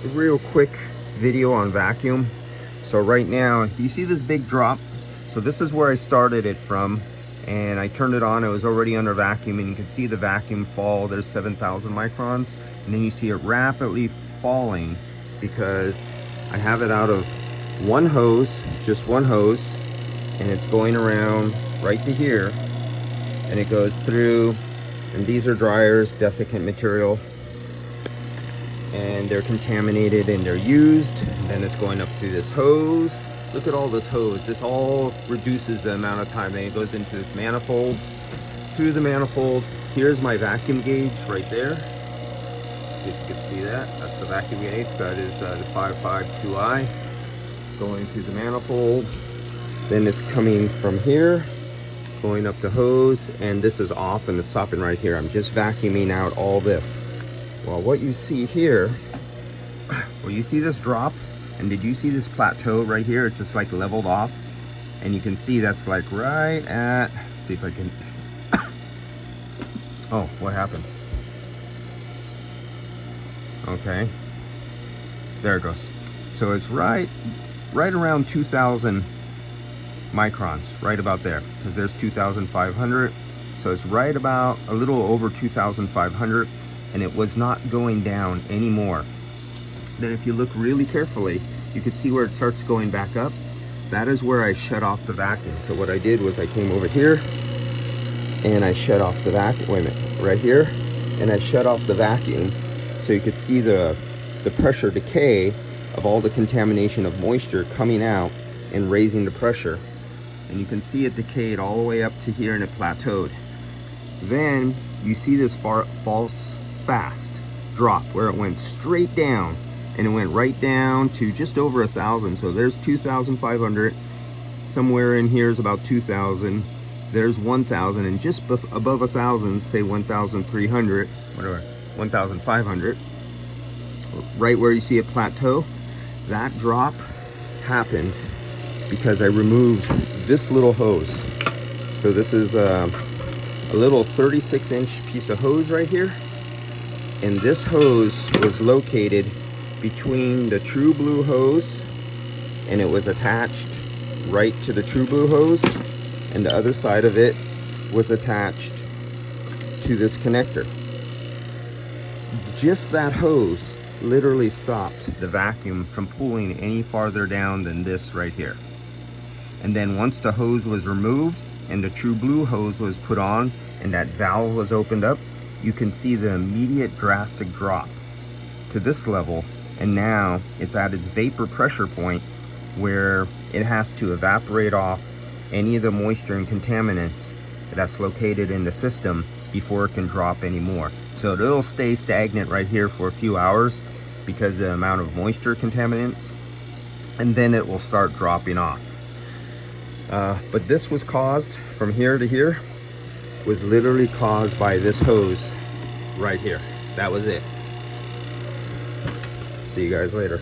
a real quick video on vacuum. So right now, you see this big drop? So this is where I started it from, and I turned it on. It was already under vacuum, and you can see the vacuum fall. There's 7,000 microns, and then you see it rapidly falling because I have it out of one hose, just one hose, and it's going around right to here, and it goes through, and these are dryers, desiccant material, and they're contaminated and they're used. And then it's going up through this hose. Look at all this hose. This all reduces the amount of time. Then it goes into this manifold. Through the manifold, here's my vacuum gauge right there. See if you can see that. That's the vacuum gauge. So that is the 552i going through the manifold. Then it's coming from here, going up the hose, and this is off and it's stopping right here. I'm just vacuuming out all this. Well, what you see here, well, you see this drop, and did you see this plateau right here? It's just like leveled off, and you can see that's like right at, see if I can, oh, what happened? Okay, there it goes. So it's right around 2,000 microns, right about there, because there's 2,500. So it's right about a little over 2,500. And it was not going down anymore. Then if you look really carefully, you could see where it starts going back up. That is where I shut off the vacuum. So what I did was I came over here and I shut off the vacuum, wait a minute, right here, and I shut off the vacuum so you could see the pressure decay of all the contamination of moisture coming out and raising the pressure. And you can see it decayed all the way up to here and it plateaued. Then you see this false fast drop where it went straight down, and it went right down to just over 1,000. So there's 2,500, somewhere in here is about 2,000, there's 1,000, and just above 1,000, say 1,300, whatever, 1,500, right where you see a plateau. That drop happened because I removed this little hose. So this is a little 36-inch piece of hose right here. And this hose was located between the True Blue hose, and it was attached right to the True Blue hose, and the other side of it was attached to this connector. Just that hose literally stopped the vacuum from pulling any farther down than this right here. And then once the hose was removed and the True Blue hose was put on and that valve was opened up, you can see the immediate drastic drop to this level, and now it's at its vapor pressure point where it has to evaporate off any of the moisture and contaminants that's located in the system before it can drop anymore. So it'll stay stagnant right here for a few hours because of the amount of moisture contaminants, and then it will start dropping off. But this was caused from here to here, was literally caused by this hose right here. That was it. See you guys later.